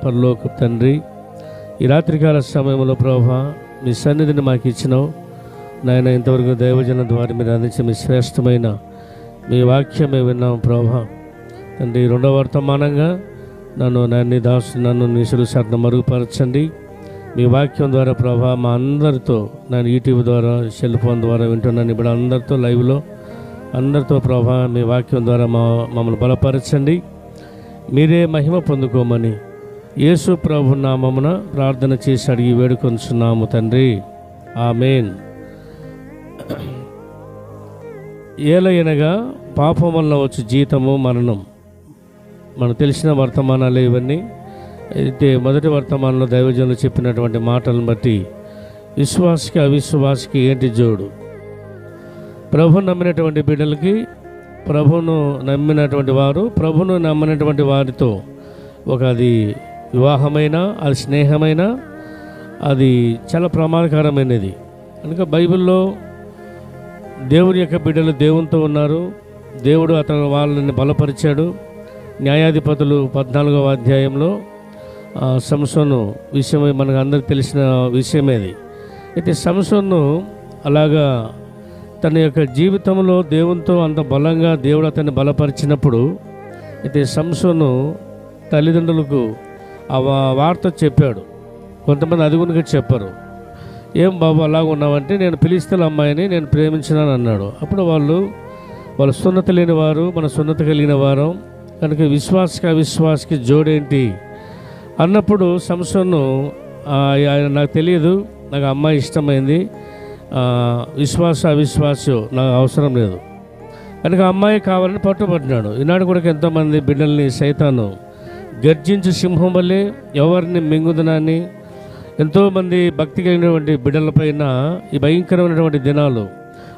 పరలోక తండ్రి, ఈ రాత్రికాల సమయంలో ప్రభా మీ సన్నిధిని మాకు ఇచ్చినావు నాయన. ఇంతవరకు దైవజన ద్వారా మీరు అందించిన మీ శ్రేష్టమైన మీ వాక్యమే విన్నాం ప్రభా తండ్రి. రెండవ వర్తమానంగా నన్ను నీ సులుసాట్ను మరుగుపరచండి. మీ వాక్యం ద్వారా ప్రభా మా అందరితో నేను యూట్యూబ్ ద్వారా సెల్ ఫోన్ ద్వారా వింటున్నాను ఇప్పుడు అందరితో లైవ్లో అందరితో ప్రభా మీ వాక్యం ద్వారా మమ్మల్ని బలపరచండి. మీరే మహిమ పొందుకోమని యేసు ప్రభు నామమున ప్రార్థన చేసి అడిగి వేడుకొంచున్నాము తండ్రి, ఆమేన్. ఏలయనగా పాపం వల్ల వచ్చి జీతము మరణం. మనకు తెలిసిన వర్తమానాలు ఇవన్నీ. అయితే మొదటి వర్తమానంలో దైవజనులు చెప్పినటువంటి మాటలను బట్టి విశ్వాసకి అవిశ్వాసకి ఏంటి జోడు? ప్రభువును నమ్మినటువంటి బిడ్డలకి, ప్రభువును నమ్మినటువంటి వారు, ప్రభువును నమ్మినటువంటి వారితో అది వివాహమైన, అది స్నేహమైన, అది చాలా ప్రమాదకరమైనది. కనుక బైబిల్లో దేవుని యొక్క బిడ్డలు దేవునితో ఉన్నారు. దేవుడు అతను వాళ్ళని బలపరిచాడు. న్యాయాధిపతులు 14వ అధ్యాయంలో సంసోను విషయమై మనకు అందరికి తెలిసిన విషయమేది. అయితే సంసోను అలాగా తన యొక్క జీవితంలో దేవునితో అంత బలంగా దేవుడు అతన్ని బలపరిచినప్పుడు అయితే సంసోను తల్లిదండ్రులకు ఆ వార్త చెప్పాడు. కొంతమంది అదుగునిగా చెప్పారు. ఏం బాబు అలాగ ఉన్నావంటే, నేను ఫిలిష్తీయుల అమ్మాయిని నేను ప్రేమించినాను అన్నాడు. అప్పుడు వాళ్ళు సున్నత లేని వారు, మన సున్నత కలిగిన వారం కనుక విశ్వాసకి అవిశ్వాసకి జోడేంటి అన్నప్పుడు సంసోను నాకు తెలియదు, నాకు అమ్మాయి ఇష్టమైంది, విశ్వాస అవిశ్వాసం నాకు అవసరం లేదు కనుక అమ్మాయి కావాలని పట్టుబట్టినాడు. ఈనాడు కూడా ఎంతోమంది బిడ్డల్ని సైతాను గర్జించు సింహం వల్లే ఎవరిని మింగుదనని ఎంతోమంది భక్తి కలిగినటువంటి బిడ్డలపైన ఈ భయంకరమైనటువంటి దినాలు.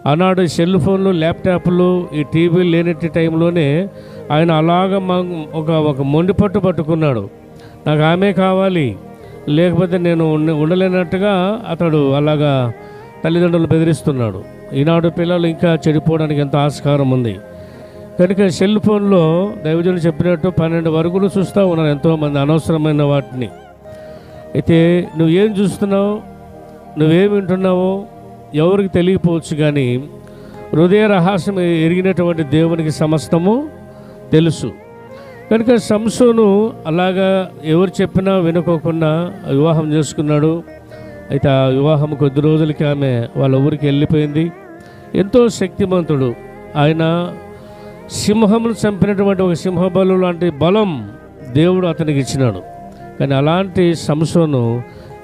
ఆనాడు సెల్ ఫోన్లు, ల్యాప్టాప్లు, ఈ టీవీలు లేనట్టి టైంలోనే ఆయన అలాగ ఒక మొండి పట్టుకున్నాడు. నాకు ఆమె కావాలి, లేకపోతే నేను ఉండలేనట్టుగా అతడు అలాగా తల్లిదండ్రులు బెదిరిస్తున్నాడు. ఈనాడు పిల్లలు ఇంకా చెడిపోవడానికి ఎంతో ఆస్కారం ఉంది. కనుక సెల్ ఫోన్లో దైవజనులు చెప్పినట్టు 12 వరకులు చూస్తూ ఉన్నారు ఎంతోమంది అనవసరమైన వాటిని. అయితే నువ్వేం చూస్తున్నావు, నువ్వేం వింటున్నావో ఎవరికి తెలియకపోవచ్చు, కానీ హృదయ రహస్యం ఎరిగినటువంటి దేవునికి సమస్తము తెలుసు. కనుక సంసోను అలాగా ఎవరు చెప్పినా వినుకోకుండా వివాహం చేసుకున్నాడు. అయితే ఆ వివాహం కొద్ది రోజులకి ఆమె వాళ్ళ ఊరికి వెళ్ళిపోయింది. ఎంతో శక్తిమంతుడు ఆయన, సింహమును చంపినటువంటి ఒక సింహబలు లాంటి బలం దేవుడు అతనికి ఇచ్చినాడు. కానీ అలాంటి సంసోను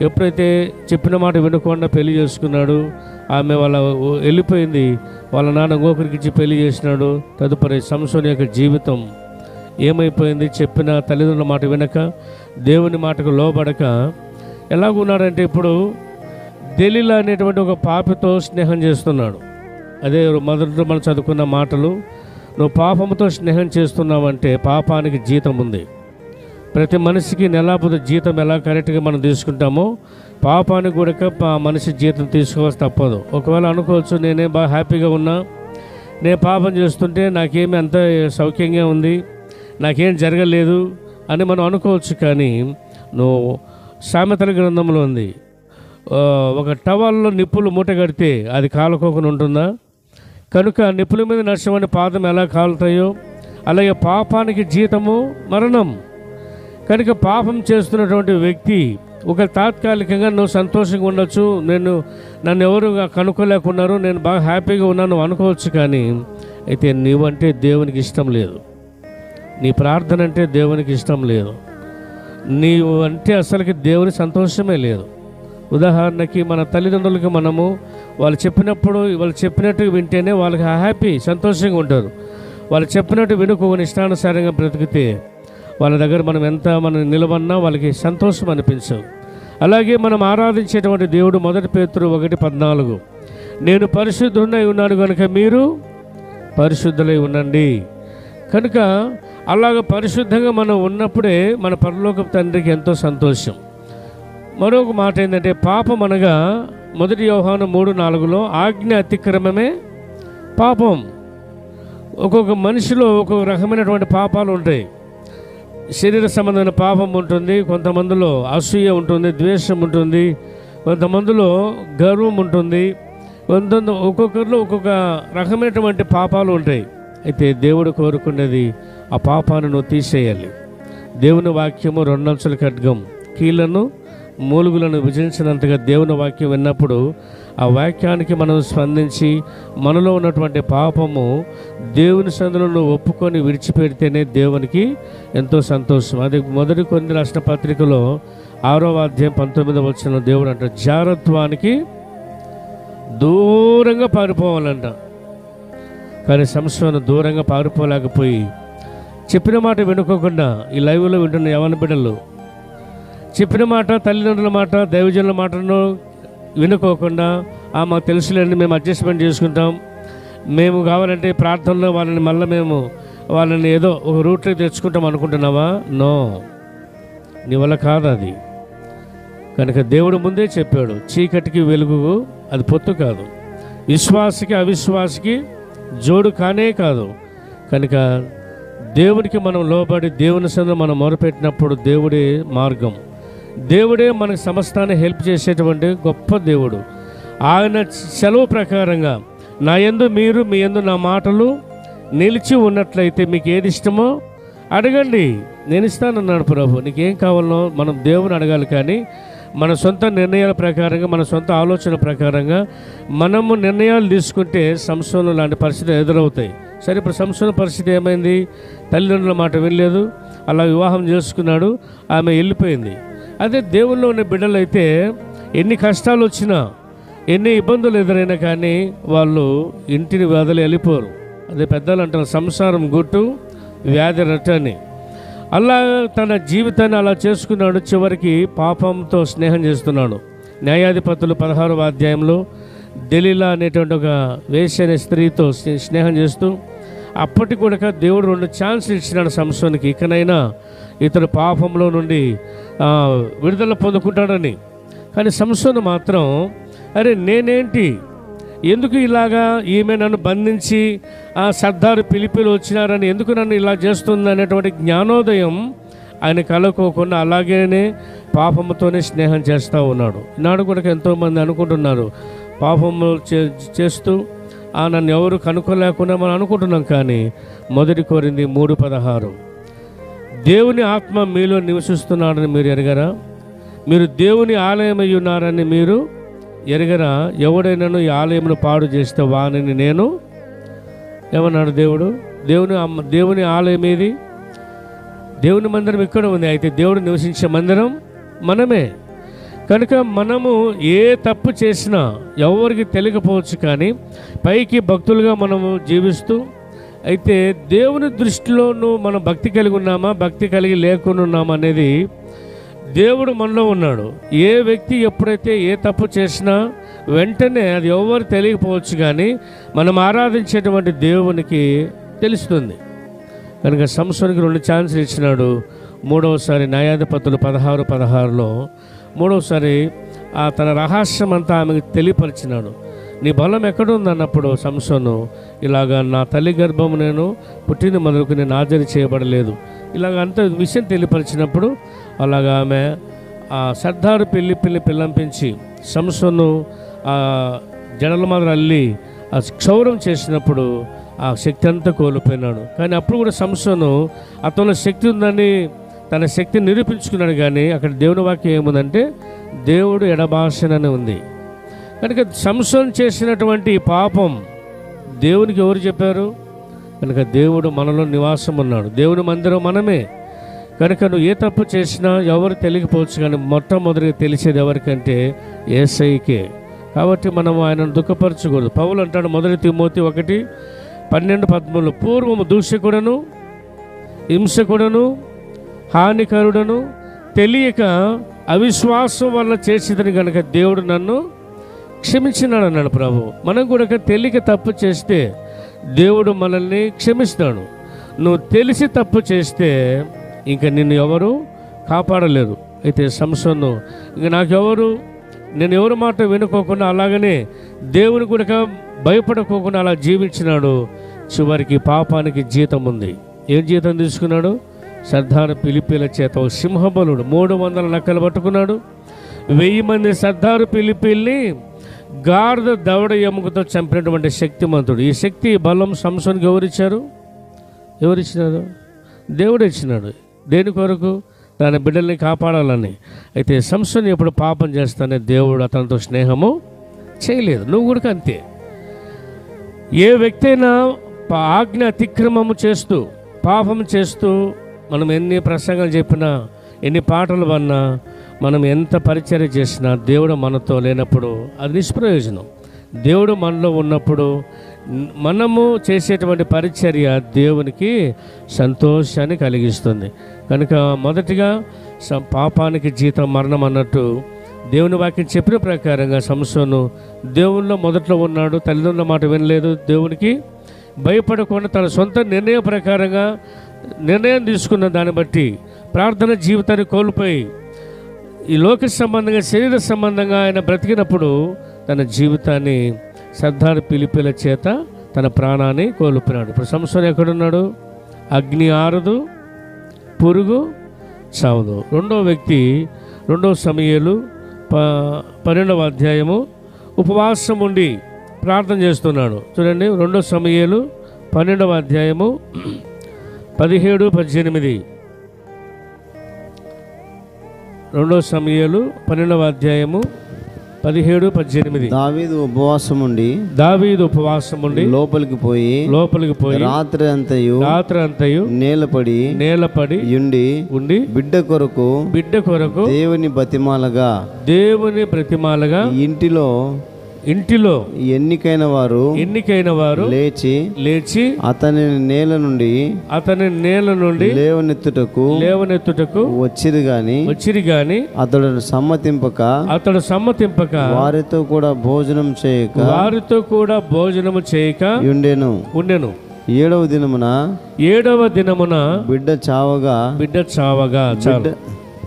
ఎప్పుడైతే చెప్పిన మాట వినకుండా పెళ్లి చేసుకున్నాడు, ఆమె వెళ్ళిపోయింది. వాళ్ళ నాన్న ఇంకొకరికి ఇచ్చి పెళ్లి చేసినాడు. తదుపరి సంసోను యొక్క జీవితం ఏమైపోయింది? చెప్పిన తల్లిదండ్రుల మాట వినక, దేవుని మాటకు లోబడక ఎలాగున్నాడంటే ఇప్పుడు దెలీలా అనేటువంటి ఒక పాపితో స్నేహం చేస్తున్నాడు. అదే మొదట మనం చదువుకున్న మాటలు. నువ్వు పాపంతో స్నేహం చేస్తున్నావంటే పాపానికి జీతం ఉంది. ప్రతి మనిషికి నెలాపొద్దు జీతం ఎలా కరెక్ట్గా మనం తీసుకుంటామో పాపానికి కూడా మనిషి జీతం తీసుకోవాల్సి తప్పదు. ఒకవేళ అనుకోవచ్చు, నేనే బాగా హ్యాపీగా ఉన్నా, నేను పాపం చేస్తుంటే నాకేమీ అంత సౌఖ్యంగా ఉంది, నాకేం జరగలేదు అని మనం అనుకోవచ్చు. కానీ నువ్వు సామెతల గ్రంథంలో ఉంది, ఒక టవల్లో నిప్పులు మూట కడితే అది కాలుకోకుండా ఉంటుందా? కనుక నిప్పుల మీద నడిచేవాడి పాదం ఎలా కాలుతాయో అలాగే పాపానికి జీతము మరణం. కనుక పాపం చేస్తున్నటువంటి వ్యక్తి ఒక తాత్కాలికంగా నువ్వు సంతోషంగా ఉండొచ్చు, నన్ను ఎవరు కనుక్కోలేకున్నారు, నేను బాగా హ్యాపీగా ఉన్నాను అనుకోవచ్చు. కానీ అయితే నీవంటే దేవునికి ఇష్టం లేదు, నీ ప్రార్థన అంటే దేవునికి ఇష్టం లేదు, నీవు అంటే అసలుకి దేవుని సంతోషమే లేదు. ఉదాహరణకి మన తల్లిదండ్రులకి మనము వాళ్ళు చెప్పినట్టు వింటేనే వాళ్ళకి హ్యాపీ, సంతోషంగా ఉంటారు. వాళ్ళు చెప్పినట్టు వినుకోని ఇష్టానుసారంగా బ్రతికితే వాళ్ళ దగ్గర మనం నిలబడినా వాళ్ళకి సంతోషం అనిపించదు. అలాగే మనం ఆరాధించేటువంటి దేవుడు 1 పేతురు 1:14, నేను పరిశుద్ధుడై ఉన్నాను కనుక మీరు పరిశుద్ధులై ఉండండి. కనుక అలాగ పరిశుద్ధంగా మనం ఉన్నప్పుడే మన పరలోకపు తండ్రికి ఎంతో సంతోషం. మరొక మాట ఏంటంటే పాపం అనగా 1 యోహాను 3:4 ఆజ్ఞ అతిక్రమమే పాపం. ఒక్కొక్క మనిషిలో ఒక్కొక్క రకమైనటువంటి పాపాలు ఉంటాయి. శరీర సంబంధమైన పాపం ఉంటుంది, కొంతమందిలో అసూయ ఉంటుంది, ద్వేషం ఉంటుంది, కొంతమందిలో గర్వం ఉంటుంది, ఒక్కొక్కరిలో ఒక్కొక్క రకమైనటువంటి పాపాలు ఉంటాయి. అయితే దేవుడు కోరుకునేది ఆ పాపాన్ని నువ్వు తీసేయాలి. దేవుని వాక్యము రెండంచుల ఖడ్గం, కీళ్లను మూలుగులను విభజించినంతగా దేవుని వాక్యం విన్నప్పుడు ఆ వాక్యానికి మనం స్పందించి మనలో ఉన్నటువంటి పాపము దేవుని సన్నిధిలో నువ్వు ఒప్పుకొని విడిచిపెడితేనే దేవునికి ఎంతో సంతోషం. అది మొదటి కొరింథీయులకు రాసిన పత్రికలో 6వ అధ్యాయం 19వ వచనంలో దేవుడు అంట, జారత్వానికి దూరంగా పారిపోవాలంట. కానీ సంసోను దూరంగా పారిపోలేకపోయి చెప్పిన మాట వినుకోకుండా, ఈ లైవ్లో వింటున్న యవ్వన బిడ్డలు చెప్పిన మాట, తల్లిదండ్రుల మాట, దైవజనుల మాటను వినుకోకుండా మాకు తెలుసులేండి, మేము అడ్జస్ట్మెంట్ చేసుకుంటాం, మేము కావాలంటే ప్రార్థనలో వాళ్ళని ఏదో ఒక రూట్లోకి తెచ్చుకుంటాం అనుకుంటున్నావా? నో, నీ వల్ల కాదు అది. కనుక దేవుడు ముందే చెప్పాడు, చీకటికి వెలుగు అది పొత్తు కాదు, విశ్వాసికి అవిశ్వాసికి జోడు కానే కాదు. కనుక దేవుడికి మనం లోబడి దేవుని సన్నిధిలో మనం మొరపెట్టినప్పుడు దేవుడే మార్గం, దేవుడే మనకు సమస్తాన్ని హెల్ప్ చేసేటువంటి గొప్ప దేవుడు. ఆయన సెలవు ప్రకారంగా నా యందు మీరు, మీ యందు నా మాటలు నిలిచి ఉన్నట్లయితే మీకు ఏది ఇష్టమో అడగండి, నేను ఇస్తానన్నాడు ప్రభు. నీకేం కావాలనో మనం దేవుని అడగాలి. కానీ మన సొంత నిర్ణయాల ప్రకారంగా, మన సొంత ఆలోచన ప్రకారంగా మనము నిర్ణయాలు తీసుకుంటే సంసోను లాంటి పరిస్థితులు ఎదురవుతాయి. సరే, ఇప్పుడు సంసోను పరిస్థితి ఏమైంది? తల్లిదండ్రుల మాట వినలేదు, అలా వివాహం చేసుకున్నాడు, ఆమె వెళ్ళిపోయింది. అదే దేవుల్లో ఉన్న బిడ్డలైతే ఎన్ని కష్టాలు వచ్చినా, ఎన్ని ఇబ్బందులు ఎదురైనా కానీ వాళ్ళు ఇంటిని వదిలి వెళ్ళిపోరు. అదే పెద్దలు అంటారు, సంసారం గుట్టు వ్యాధి రట్టని. అలా తన జీవితాన్ని అలా చేసుకున్నాడు. చివరికి పాపంతో స్నేహం చేస్తున్నాడు. న్యాయాధిపతులు 16వ అధ్యాయంలో దెలీలా అనేటువంటి ఒక వేశ్య అనే స్త్రీతో స్నేహం చేస్తూ అప్పటికి కూడా దేవుడు 2 ఛాన్సులు ఇచ్చినాడు సంసోనికి, ఇకనైనా ఇతడు పాపంలో నుండి విడుదల పొందుకుంటాడని. కానీ సంసోను మాత్రం, అరే నేనేంటి, ఎందుకు ఇలాగా ఈమె నన్ను బంధించి సర్దారు పిలిపిలు వచ్చినారని ఎందుకు నన్ను ఇలా చేస్తుంది అనేటువంటి జ్ఞానోదయం ఆయన కలుకోకుండా అలాగేనే పాపముతోనే స్నేహం చేస్తూ ఉన్నాడు. ఈనాడు కూడా ఎంతోమంది అనుకుంటున్నారు పాపము చేస్తూ నన్ను ఎవరు కనుక్కోలేకుండా మనం అనుకుంటున్నాం. కానీ 1 కొరింథీ 3:16, దేవుని ఆత్మ మీలో నివసిస్తున్నాడని మీరు ఎరగరా? మీరు దేవుని ఆలయమై ఉన్నారని మీరు ఎరగరా? ఎవడైనాను ఈ ఆలయమును పాడు చేస్తే వానిని నేను ఏమన్నాడు దేవుడు? దేవుని ఆలయం ఏది? దేవుని మందిరం ఇక్కడ ఉంది. అయితే దేవుడు నివసించే మందిరం మనమే. కనుక మనము ఏ తప్పు చేసినా ఎవరికి తెలియకపోవచ్చు, కానీ పైకి భక్తులుగా మనము జీవిస్తూ, అయితే దేవుని దృష్టిలోనూ మనం భక్తి కలిగి ఉన్నామా, భక్తి కలిగి లేకుండా ఉన్నామా అనేది దేవుడు మనలో ఉన్నాడు. ఏ వ్యక్తి ఎప్పుడైతే ఏ తప్పు చేసినా వెంటనే అది ఎవరు తెలియకపోవచ్చు, కానీ మనం ఆరాధించేటువంటి దేవునికి తెలుస్తుంది. కనుక సంసోనుకి 2 ఛాన్సులు ఇచ్చినాడు. 3వసారి న్యాయాధిపతులు 16:16లో 3వసారి తన రహస్యం అంతా ఆమెకు తెలియపరిచినాడు. నీ బలం ఎక్కడుందన్నప్పుడు సంసోను, ఇలాగా నా తల్లి గర్భము నేను పుట్టిన మొదలుకు నేను హాజరు చేయబడలేదు, ఇలాగ అంత విషయం తెలియపరిచినప్పుడు అలాగా ఆమె సర్దారు పిల్లంపించి సంసోను జడల మాదిరి అల్లి క్షౌరం చేసినప్పుడు ఆ శక్తి అంతా కోల్పోయినాడు. కానీ అప్పుడు కూడా సంసోను అతనిలో శక్తి ఉందని తన శక్తిని నిరూపించుకున్నాడు. కానీ అక్కడ దేవుని వాక్యం ఏముందంటే దేవుడు ఎడబాసనని ఉంది. కనుక సంసోను చేసినటువంటి పాపం దేవునికి ఎవరు చెప్పారు? కనుక దేవుడు మనలో నివాసం ఉన్నాడు, దేవుని మందిరం మనమే. కనుక నువ్వు ఏ తప్పు చేసినా ఎవరు తెలియకపోవచ్చు, కానీ మొట్టమొదటిగా తెలిసేది ఎవరికంటే యేసయ్యకే. కాబట్టి మనం ఆయనను దుఃఖపరచకూడదు. పౌలు అంటాడు 1 తిమోతి 1:12-13, పూర్వము దూషకుడను, హింసకుడను, హానికరుడను, తెలియక అవిశ్వాసం వల్ల చేసేదని కనుక దేవుడు నన్ను క్షమించినాడు అన్నాడు ప్రభు. మనం కూడా తెలియక తప్పు చేస్తే దేవుడు మనల్ని క్షమిస్తాడు. నువ్వు తెలిసి తప్పు చేస్తే ఇంకా నిన్ను ఎవరు కాపాడలేరు. అయితే సంసోను ఇంక నాకెవరు, నేను ఎవరి మాట వినుకోకుండా అలాగనే దేవుని కూడా భయపడకోకుండా అలా జీవించినాడు. చివరికి పాపానికి జీతం ఉంది. ఏం జీతం తీసుకున్నాడు? సర్దారు ఫిలిప్పీల చేత ఒక సింహబలుడు 300 నక్కలు పట్టుకున్నాడు. 1000 మంది సర్దారు ఫిలిప్పీల్ని గాడిద దవడ ఎముకతో చంపినటువంటి శక్తిమంతుడు. ఈ శక్తి బలం సంసోనుకి ఎవరిచ్చినారు? దేవుడు ఇచ్చినాడు. దేని కొరకు? తన బిడ్డల్ని కాపాడాలని. అయితే సంసోను ఎప్పుడు పాపం చేస్తానే దేవుడు అతనితో స్నేహము చేయలేదు. నువ్వు కూడా అంతే. ఏ వ్యక్తి అయినా ఆజ్ఞ అతిక్రమము చేస్తూ పాపం చేస్తూ మనం ఎన్ని ప్రసంగాలు చెప్పినా, ఎన్ని పాటలు పన్నా, మనం ఎంత పరిచర్య చేసినా దేవుడు మనతో లేనప్పుడు అది నిష్ప్రయోజనం. దేవుడు మనలో ఉన్నప్పుడు మనము చేసేటువంటి పరిచర్య దేవునికి సంతోషాన్ని కలిగిస్తుంది. కనుక మొదటిగా పాపానికి జీతం మరణం అన్నట్టు దేవుని వాక్యం చెప్పిన ప్రకారంగా సంసోను దేవునిలో మొదట్లో ఉన్నాడు. తల్లిదండ్రుల మాట వినలేదు. దేవునికి భయపడకుండా తన సొంత నిర్ణయం ప్రకారంగా నిర్ణయం తీసుకున్న దాన్ని బట్టి ప్రార్థన జీవితాన్ని కోల్పోయి ఈ లోక సంబంధంగా శరీర సంబంధంగా ఆయన బ్రతికినప్పుడు తన జీవితాన్ని సర్దారు ఫిలిప్పీల చేత తన ప్రాణాన్ని కోల్పోయినాడు. ఇప్పుడు సంసోను ఎక్కడున్నాడు? అగ్ని ఆరదు, పురుగు చావదు. రెండో వ్యక్తి 2 సమూయేలు 12వ అధ్యాయము ఉపవాసం ఉండి ప్రార్థన చేస్తున్నాడు. చూడండి, 2 సమూయేలు 12వ అధ్యాయము 17, 18. 2 సమూయేలు 12వ అధ్యాయము 17, 18. దావీదు ఉపవాసం ఉండి లోపలికి పోయి రాత్రి అంతయు నేలపడి ఉండి బిడ్డ కొరకు దేవుని బ్రతిమాలగా ఇంటిలో ఎన్నికైన వారు లేచి అతని నేల నుండి లేవనెత్తుటకు వచ్చిరి గాని అతడు సమ్మతింపక వారితో కూడా భోజనం చేయక ఉండెను. 7వ దినమున బిడ్డ చావగా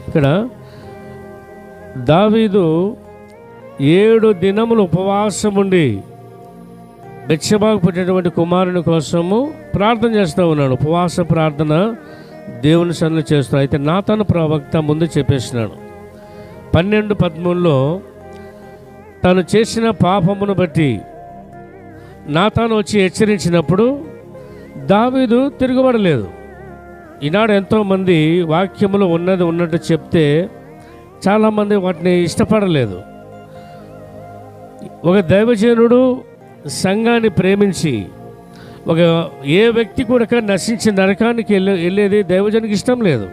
ఇక్కడ దావీదు 7 దినములు ఉపవాసం ఉండి బెత్షెబాకు పుట్టినటువంటి కుమారుని కోసము ప్రార్థన చేస్తూ ఉన్నాడు. ఉపవాస ప్రార్థన దేవుని సన్నిధిలో చేస్తున్నాడు. అయితే నాతాను ప్రవక్త ముందు చెప్పేసినాడు 12:13లో తను చేసిన పాపమును బట్టి నాతాను వచ్చి హెచ్చరించినప్పుడు దావీదు తిరగబడలేదు. ఈనాడు ఎంతోమంది వాక్యములు ఉన్నట్టు చెప్తే చాలామంది వాటిని ఇష్టపడలేదు. ఒక దైవజనుడు సంఘాన్ని ప్రేమించి ఏ వ్యక్తి కూడా నశించి నరకానికి వెళ్ళేది దైవజనునికి ఇష్టం లేదు.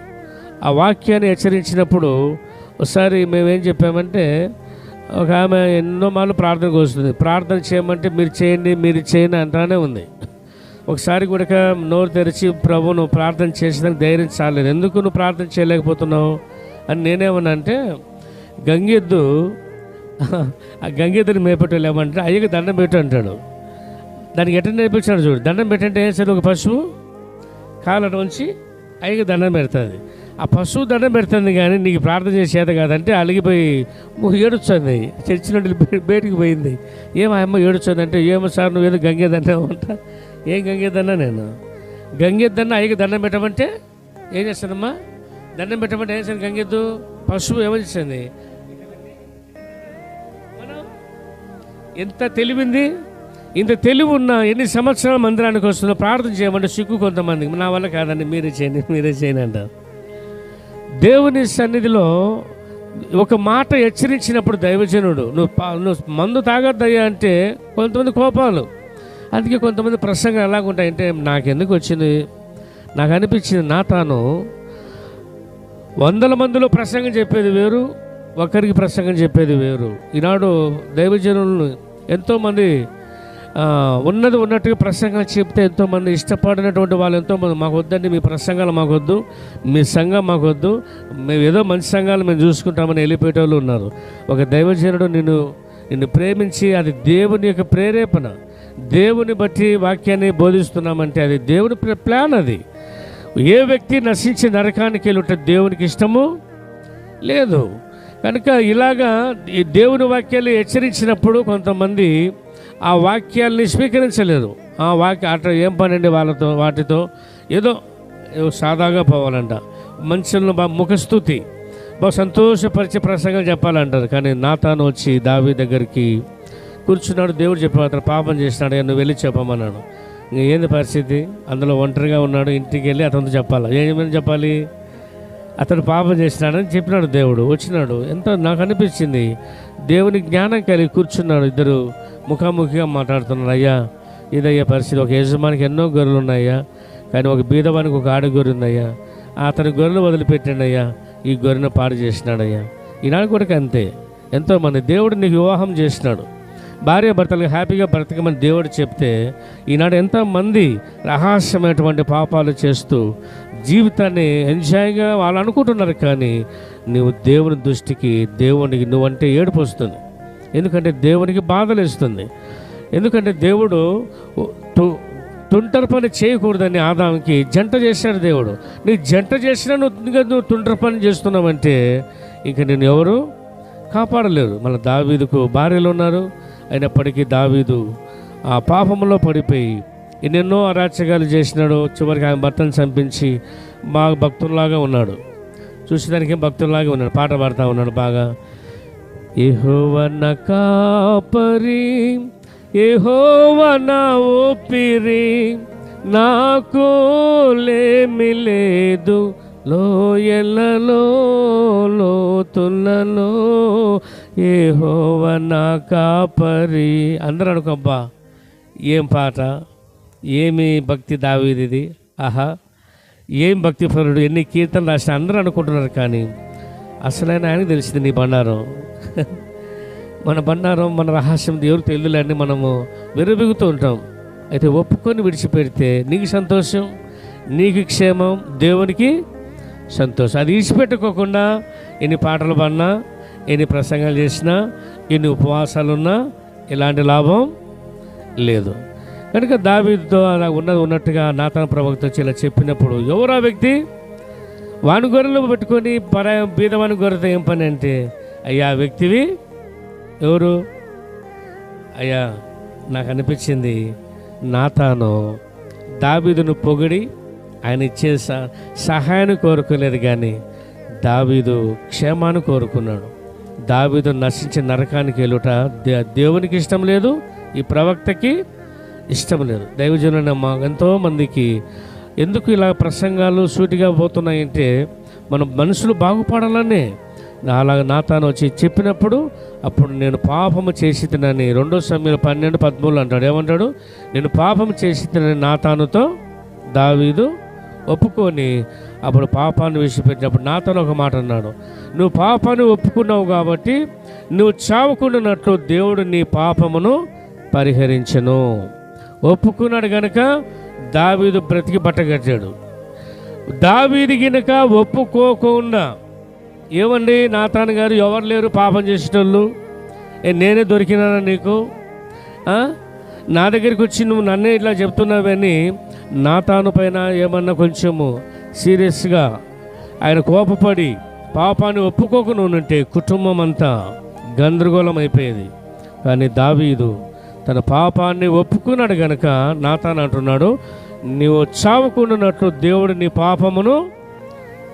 ఆ వాక్యాన్ని హెచ్చరించినప్పుడు ఒకసారి మేమేం చెప్పామంటే, ఒక ఆమె ఎన్నో మార్లు ప్రార్థనకు వస్తుంది. ప్రార్థన చేయమంటే మీరు చేయండి అంటానే ఉంది. ఒకసారి కూడా నోరు తెరిచి ప్రభు నువ్వు ప్రార్థన చేసేదానికి ధైర్యం చాలేదు, ఎందుకు నువ్వు ప్రార్థన చేయలేకపోతున్నావు అని నేనేమన్నా అంటే, ఆ గంగెద్దుని మేపేటోళ్ళు ఏమంటే అయ్యకి దండం పెట్టు అంటాడు. దానికి ఎట్లా నేర్పించాడు చూడు. దండం పెట్టంటే ఏం సరే, ఒక పశువు కాళ్ళ ఉంచి అయ్యకి దండం పెడుతుంది. ఆ పశువు దండం పెడుతుంది కానీ నీకు ప్రార్థన చేసేది కాదంటే అలిగిపోయి ఏడుస్తుంది. చర్చి నుండి బయటికి పోయింది. ఏమో అమ్మ ఏడుస్తుందంటే, ఏమో సార్ నువ్వేదో గంగేదన్నా అంట. ఏం గంగేదన్నా? నేను గంగెద్దన్నా అయ్యకి దండం పెట్టమంటే ఏం చేస్తానమ్మా? దండం పెట్టమంటే ఏం చేస్తాను? గంగెద్దు పశువు ఏమొచ్చింది? ఎంత తెలివింది! ఇంత తెలివి ఉన్న ఎన్ని సంవత్సరాల మందిరానికి వస్తున్నా ప్రార్థన చేయమంటే సిగ్గు కొంతమందికి. నా వల్ల కాదండి, మీరే చేయండి అంటారు. దేవుని సన్నిధిలో ఒక మాట హెచ్చరించినప్పుడు దైవజనుడు నువ్వు మందు తాగొద్దయ్యా అంటే కొంతమంది కోపాలు. అందుకే కొంతమంది ప్రసంగాలు ఎలాగుంటాయంటే, నాకెందుకు వచ్చింది, నాకు అనిపించింది నాతాను 100 మందిలో ప్రసంగం చెప్పేది వేరు, ఒకరికి ప్రసంగం చెప్పేది వేరు. ఈనాడు దైవజనులను ఎంతోమంది ఉన్నట్టుగా ప్రసంగాలు చెప్తే ఎంతోమంది ఇష్టపడినటువంటి వాళ్ళు ఎంతోమంది మాకు వద్దండి, మీ ప్రసంగాలు మాకొద్దు, మీ సంఘం మాకొద్దు, మేము ఏదో మంచి సంఘాలు మేము చూసుకుంటామని వెళ్ళిపోయే వాళ్ళు ఉన్నారు. ఒక దైవజనుడు నిన్ను ప్రేమించి, అది దేవుని యొక్క ప్రేరేపణ, దేవుని బట్టి వాక్యాన్ని బోధిస్తున్నామంటే అది దేవుని ప్లాన్. అది ఏ వ్యక్తి నశించి నరకానికి వెళ్ళుంటే దేవునికి ఇష్టము లేదు. కనుక ఇలాగా ఈ దేవుని వాక్యాలు హెచ్చరించినప్పుడు కొంతమంది ఆ వాక్యాల్ని స్వీకరించలేదు. ఆ వాక్య అట్లా ఏం పనండి వాటితో ఏదో సాదాగా పోవాలంట, మనుషులను బాగా ముఖస్థుతి బాగా సంతోషపరిచే ప్రసంగం చెప్పాలంటారు. కానీ నాతాను వచ్చి దావీదు దగ్గరికి కూర్చున్నాడు. దేవుడు చెప్పాడు, అతను పాపం చేసినాడు, నువ్వు వెళ్ళి చెప్పమన్నాడు. ఇంక ఏంది పరిస్థితి? అందులో ఒంటరిగా ఉన్నాడు. ఇంటికి వెళ్ళి అతనితో చెప్పాలి. ఏమని చెప్పాలి? అతడు పాపం చేసినాడని చెప్పినాడు. దేవుడు వచ్చినాడు. ఎంతో నాకు అనిపించింది, దేవుని జ్ఞానం కలిగి కూర్చున్నాడు. ఇద్దరు ముఖాముఖిగా మాట్లాడుతున్నారు. అయ్యా, ఇదయ్యా పరిస్థితి. ఒక యజమానికి ఎన్నో గొర్రెలు ఉన్నాయ్యా, కానీ ఒక బీదవానికి ఒక ఆడ గొర్రె ఉందయ్యా. అతని గొర్రెలు వదిలిపెట్టండి అయ్యా, ఈ గొర్రెను పాడు చేసినాడయ్యా. ఈనాడు కూడా అంతే. ఎంతోమంది దేవుడు నీకు వివాహం చేసినాడు, భార్య భర్తలకు హ్యాపీగా బ్రతకమని దేవుడు చెప్తే, ఈనాడు ఎంతోమంది రహస్యమైనటువంటి పాపాలు చేస్తూ జీవితాన్ని ఎంజాయ్గా వాళ్ళు అనుకుంటున్నారు. కానీ నువ్వు దేవుని దృష్టికి, దేవునికి నువ్వంటే ఏడుపు వస్తుంది. ఎందుకంటే దేవునికి బాధలేస్తుంది. ఎందుకంటే దేవుడు తుంటరి పని చేయకూడదని ఆదాముకి జంట చేశాడు దేవుడు. నీ జంట చేసినా నువ్వు తుంటరి పని చేస్తున్నావంటే ఇంక నేను ఎవరు కాపాడలేరు. మళ్ళీ దావీదుకు భార్యలు ఉన్నారు. అయినప్పటికీ దావీదు ఆ పాపంలో పడిపోయి ఎన్నెన్నో అరాచకాలు చేసినాడు. చివరికి ఆయన భర్తను చంపించి బాగా భక్తుల్లాగా ఉన్నాడు. చూసేదానికి భక్తుల్లాగా ఉన్నాడు. పాట పాడుతూ ఉన్నాడు బాగా. యెహోవా నా కాపరి, యెహోవా నా ఊపిరి, నాకు లేమి లేదు, లోయలలో లోతులలో యెహోవా నా కాపరి. అందరూ అనుకోబ్బా, ఏం పాట, ఏమి భక్తి దావీదిది, ఆహా ఏం భక్తి పరుడు, ఎన్ని కీర్తనలు రాసిన అందరూ అనుకుంటున్నారు. కానీ అసలైన ఆయనకు తెలిసింది నీ బండారం. మన బండారం, మన రహస్యం దేవుడికి తెలియలేని మనము విరబిగుతూ ఉంటాం. అయితే ఒప్పుకొని విడిచిపెడితే నీకు సంతోషం, నీకు క్షేమం, దేవునికి సంతోషం. అది విడిచిపెట్టుకోకుండా ఎన్ని పాటలు పాడినా, ఎన్ని ప్రసంగాలు చేసినా, ఎన్ని ఉపవాసాలున్నా ఎలాంటి లాభం లేదు. కనుక దావీదుతో అలా ఉన్నట్టుగా నాతాను ప్రవక్త ఇలా చెప్పినప్పుడు, ఎవరు ఆ వ్యక్తి? వాని గొర్రెలు పెట్టుకొని బీదవాని గొర్రెతో ఏం పని అంటే, అయ్యా ఆ వ్యక్తివి ఎవరు? అయ్యా నాకు అనిపించింది, నాతాను దావీదును పొగిడి ఆయన ఇచ్చే సహాయాన్ని కోరుకోలేదు, కానీ దావీదు క్షేమాన్ని కోరుకున్నాడు. దావీదు నశించి నరకానికి వెళ్ళుట దేవునికి ఇష్టం లేదు, ఈ ప్రవక్తకి ఇష్టం లేదు. దైవజనులైన మా ఎంతోమందికి ఎందుకు ఇలా ప్రసంగాలు సూటిగా పోతున్నాయంటే, మన మనుషులు బాగుపడాలనే. అలాగే నాతాను వచ్చి చెప్పినప్పుడు, అప్పుడు నేను పాపము చేసి తినని 2 సమూయేలు 12:13 అంటాడు. ఏమంటాడు? నేను పాపము చేసి తినని నాతానుతో దావీదు ఒప్పుకొని అప్పుడు పాపాన్ని విడిచిపెట్టినప్పుడు నాతాను ఒక మాట అన్నాడు, నువ్వు పాపాన్ని ఒప్పుకున్నావు కాబట్టి నువ్వు చావకుండానట్లు దేవుడు నీ పాపమును పరిహరించెను. ఒప్పుకున్నాడు గనక దావీదు బ్రతికి బట్టగట్టాడు. దావీదు గనక ఒప్పుకోకుండా, ఏమండి నాతాను గారు ఎవరు లేరు పాపం చేసేటోళ్ళు, నేనే దొరికినానా నీకు, నా దగ్గరికి వచ్చి నువ్వు నన్నే ఇట్లా చెప్తున్నావని నాతాను పైన ఏమన్నా కొంచెము సీరియస్గా ఆయన కోపపడి పాపాన్ని ఒప్పుకోకుండా ఉంటే కుటుంబం అంతా గందరగోళం అయిపోయేది. కానీ దావీదు తన పాపాన్ని ఒప్పుకున్నాడు గనక నాతాను అంటున్నాడు, నీవు చావకుండానట్లు దేవుడు నీ పాపమును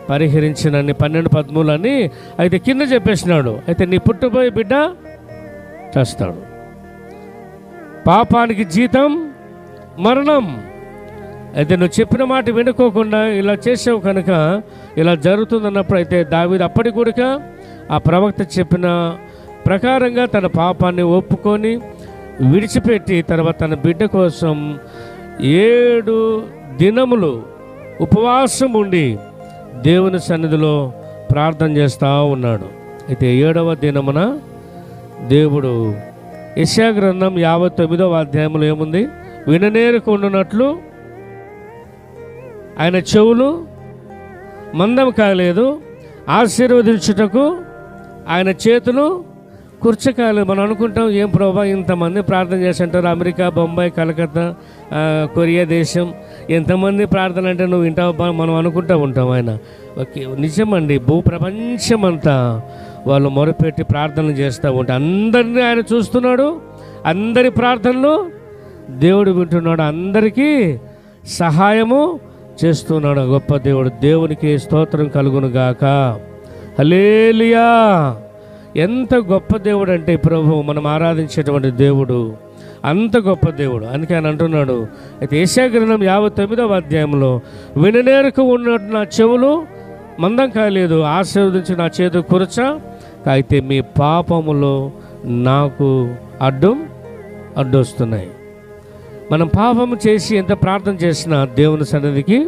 పరిహరించినని 12:13 అని అయితే కింద చెప్పేసినాడు. అయితే నీ పుట్టబోయే బిడ్డ చేస్తాడు. పాపానికి జీతం మరణం. అయితే నువ్వు చెప్పిన మాట వినుకోకుండా ఇలా చేసావు కనుక ఇలా జరుగుతుందన్నప్పుడు, అయితే దావీదు అప్పటి కూడా ఆ ప్రవక్త చెప్పిన ప్రకారంగా తన పాపాన్ని ఒప్పుకొని విడిచిపెట్టి తర్వాత తన బిడ్డ కోసం 7 దినములు ఉపవాసం ఉండి దేవుని సన్నిధిలో ప్రార్థన చేస్తూ ఉన్నాడు. అయితే 7వ దినమున దేవుడు యెషయా గ్రంథం 59వ అధ్యాయంలో ఏముంది? విననేరుకుండునట్లు ఆయన చెవులు మందం కాలేదు, ఆశీర్వదించుటకు ఆయన చేతులు కూర్చకాలేదు. మనం అనుకుంటాం, ఏం ప్రభా ఇంతమంది ప్రార్థన చేస్తుంటారు, అమెరికా, బొంబాయి, కలకత్తా, కొరియా దేశం, ఎంతమంది ప్రార్థన అంటే నువ్వు వింటావా మనం అనుకుంటూ ఉంటాం. ఆయన ఓకే, నిజమండి, భూప్రపంచమంతా వాళ్ళు మొరపెట్టి ప్రార్థనలు చేస్తూ ఉంటారు. అందరినీ ఆయన చూస్తున్నాడు, అందరి ప్రార్థనలు దేవుడు వింటున్నాడు, అందరికీ సహాయము చేస్తున్నాడు గొప్ప దేవుడు. దేవునికి స్తోత్రం కలుగును గాక. హల్లెలూయా. ఎంత గొప్ప దేవుడు అంటే ప్రభు మనం ఆరాధించేటువంటి దేవుడు, అంత గొప్ప దేవుడు. అందుకే ఆయన అంటున్నాడు, అయితే యెషయా గ్రంథం 59వ అధ్యాయంలో విననేరకు ఉన్నట్టు నా చెవులు మందం కాలేదు, ఆశీర్వదించి నా చేతులు కురచ, అయితే మీ పాపములో నాకు అడ్డొస్తున్నాయి. మనం పాపము చేసి ఎంత ప్రార్థన చేసినా దేవుని సన్నిధికి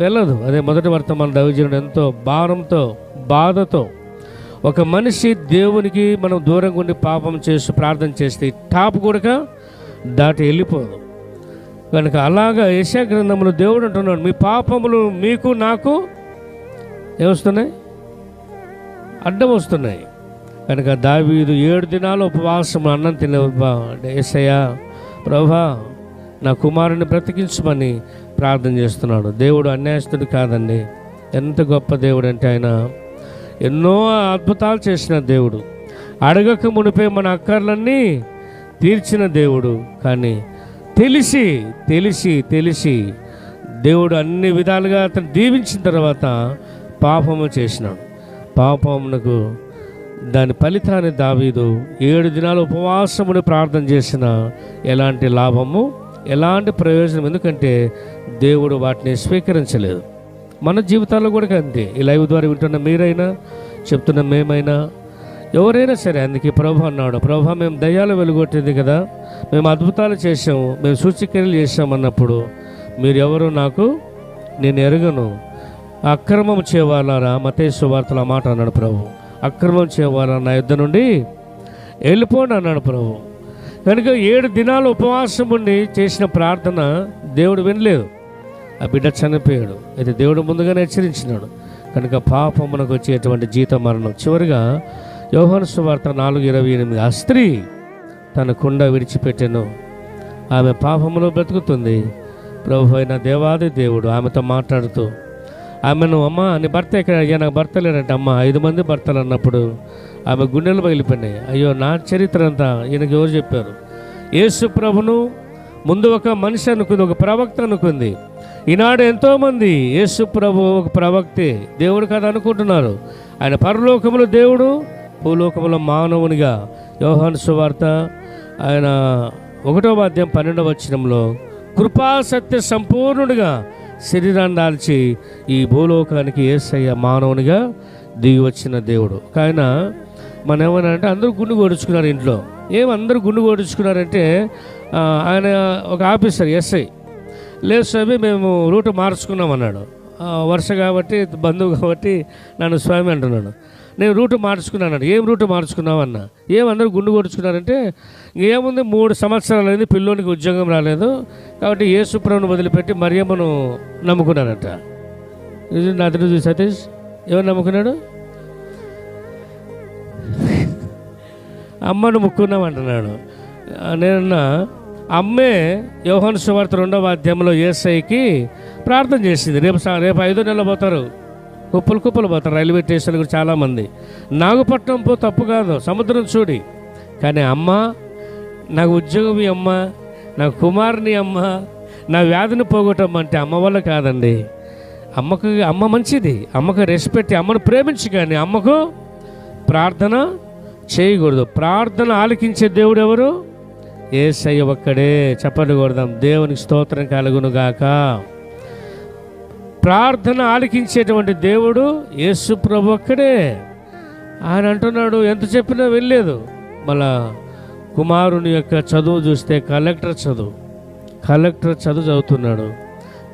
వెళ్ళదు. అదే మొదటి వర్తమాన దైవజనుడు ఎంతో భారంతో బాధతో, ఒక మనిషి దేవునికి మనం దూరంగా ఉండి పాపం చేసి ప్రార్థన చేస్తే టాప్ కూడా దాటి వెళ్ళిపోదు. కనుక అలాగా యెషయా గ్రంథంలో దేవుడు అంటున్నాడు, మీ పాపములు మీకు నాకు ఏమొస్తున్నాయి? అడ్డం వస్తున్నాయి. కనుక దావీదు 7 దినాలు ఉపవాసం అన్నం తినే యేసయ్యా ప్రభువా నా కుమారుని బ్రతికించమని ప్రార్థన చేస్తున్నాడు. దేవుడు అన్యాయస్తుడు కాదండి. ఎంత గొప్ప దేవుడు అంటే ఆయన ఎన్నో అద్భుతాలు చేసిన దేవుడు, అడగక మునిపే మన అక్కర్లన్నీ తీర్చిన దేవుడు. కానీ తెలిసి తెలిసి తెలిసి దేవుడు అన్ని విధాలుగా అతను దీవించిన తర్వాత పాపము చేసినాడు. పాపమునకు దాని ఫలితాన్ని దావీదు 7 దినాలు ఉపవాసముని ప్రార్థన చేసిన ఎలాంటి లాభము, ఎలాంటి ప్రయోజనం, ఎందుకంటే దేవుడు వాటిని స్వీకరించలేదు. మన జీవితాల్లో కూడా అంతే. ఈ లైవ్ ద్వారా వింటున్న మీరైనా, చెప్తున్న మేమైనా, ఎవరైనా సరే. అందుకే ప్రభు అన్నాడు, ప్రభు మేము దయ్యాలు వెలుగొట్టింది కదా, మేము అద్భుతాలు చేసాము, మేము సూచక్రియలు చేసామన్నప్పుడు మీరు ఎవరు నాకు నేను ఎరగను, అక్రమం చేయవాలారా, మత్తయి సువార్తలో మాట అన్నాడు ప్రభు. అక్రమం చేయవాలా నా యుద్ధ నుండి వెళ్ళిపోండి అన్నాడు ప్రభు. కనుక 7 దినాలు ఉపవాసం ఉండి చేసిన ప్రార్థన దేవుడు వినలేదు. ఆ బిడ్డ చనిపోయాడు. అయితే దేవుడు ముందుగానే హెచ్చరించినాడు. కనుక పాపమునకు వచ్చేటువంటి జీత మరణం. చివరిగా యోహాను సువార్త 4:28, ఆ స్త్రీ తన కుండ విడిచిపెట్టెను, ఆమె పాపములో బ్రతుకుతుంది. ప్రభు అయిన దేవాది దేవుడు ఆమెతో మాట్లాడుతూ ఆమెను, అమ్మ నీ భర్త ఎక్కడ? అయ్యా నాకు భర్త లేడంటే. అమ్మ 5 మంది భర్తలు అన్నప్పుడు ఆమె గుండెలు పగిలిపోయినాయి. అయ్యో నా చరిత్ర అంతా ఈయనకి ఎవరు చెప్పారు? యేసు ప్రభును ముందు ఒక మనిషి అనుకుంది, ఒక ప్రవక్త అనుకుంది. ఈనాడు ఎంతోమంది యేసు ప్రభు ఒక ప్రవక్తే, దేవుడు కదా అనుకుంటున్నారు. ఆయన పరలోకములో దేవుడు, భూలోకములో మానవునిగా. యోహాను సువార్త ఆయన 1వ అధ్యాయం 12వ వచనంలో కృపా సత్య సంపూర్ణుడిగా శరీరాన్ని దాల్చి ఈ భూలోకానికి యేసయ్య మానవునిగా దిగి వచ్చిన దేవుడు. ఆయన మనం ఏమన్నా అంటే అందరూ గుండు కొడుచుకున్నారు ఇంట్లో. అందరూ గుండు కొడుచుకున్నారంటే ఆయన ఒక ఆఫీసర్ ఎస్ఐ, లేదు స్వామి మేము రూట్ మార్చుకున్నాం అన్నాడు. వర్ష కాబట్టి బంధువు కాబట్టి నన్ను స్వామి అంటున్నాడు. నేను రూట్ మార్చుకున్నాను. ఏం రూట్ మార్చుకున్నావు అన్న. అందరూ గుండు కొడుచుకున్నారంటే ఏముంది, 3 సంవత్సరాలు అయింది, పిల్లోనికి ఉద్యోగం రాలేదు కాబట్టి యేసు ప్రభువును వదిలిపెట్టి మరియమ్మను నమ్ముకున్నారట. నా తెలుసు సతీష్ ఎవరు నమ్ముకున్నాడు? అమ్మను ముక్కున్నాం అంటున్నాడు. నేనన్నా అమ్మే యోహాను సువార్త 2వ అధ్యాయంలో యేసయ్యకి ప్రార్థన చేసింది. రేపు 5వ నెలలో పోతారు, కుప్పలు పోతారు రైల్వే స్టేషన్ కూడా చాలామంది. నాగపట్నం పో తప్పు కాదు, సముద్రం చూడి. కానీ అమ్మ నాకు ఉద్యోగం అమ్మ, నా కుమారుని అమ్మ, నా వ్యాధిని పోగొట్టమంటే అమ్మ వల్ల కాదండి. అమ్మ మంచిది, అమ్మకు రెస్పెక్ట్, అమ్మను ప్రేమించి, కానీ అమ్మకు ప్రార్థన చేయకూడదు. ప్రార్థన ఆలకించే దేవుడు ఎవరు? యేసయ్య ఒక్కడే. చెప్పండి కొడదాం, దేవునికి స్తోత్రం కలుగును గాక. ప్రార్థన ఆలకించేటువంటి దేవుడు యేసు ప్రభు ఒక్కడే. ఆయన అంటున్నాడు, ఎంత చెప్పినా వెళ్ళలేదు. మళ్ళా కుమారుని యొక్క చదువు చూస్తే కలెక్టర్ చదువు చదువుతున్నాడు.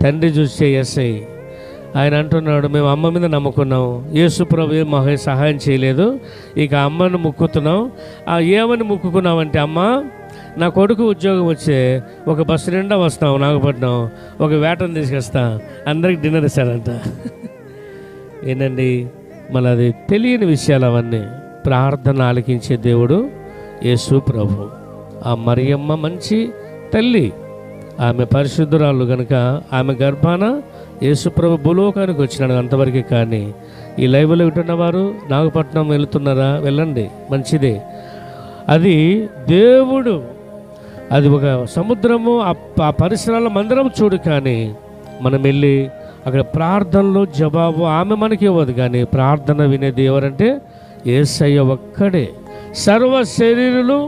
తండ్రి చూస్తే ఎస్ఐ. ఆయన అంటున్నాడు, మేము అమ్మ మీద నమ్ముకున్నాం, యేసు ప్రభు మాకు సహాయం చేయలేదు, ఇక అమ్మను ముక్కుతున్నాం. ఏమని ముక్కుకున్నామంటే, అమ్మ నా కొడుకు ఉద్యోగం వచ్చే ఒక బస్సు నిండా వస్తాం నాగపట్నం, ఒక వేటను తీసుకొస్తా, అందరికి డిన్నర్ ఇస్తాడంట. ఏంటండి మళ్ళీ అది తెలియని విషయాలు అవన్నీ. ప్రార్థన ఆలకించే దేవుడు యేసు ప్రభు. ఆ మరియమ్మ మంచి తల్లి, ఆమె పరిశుద్ధురాలు కనుక ఆమె గర్భాన యేసు ప్రభు భూలోకానికి వచ్చినాడు అంతవరకే. కానీ ఈ లైవ్లో వింటున్నవారు నాగపట్నం వెళుతున్నారా? వెళ్ళండి, మంచిదే. అది దేవుడు, అది ఒక సముద్రము, ఆ పరిసరాల మందిరం చూడు. కానీ మనం వెళ్ళి అక్కడ ప్రార్థనలో జవాబు ఆమె మనకి ఇవ్వదు, కానీ ప్రార్థన వినేది ఎవరంటే యేసయ్య ఒక్కడే. సర్వ శరీరులు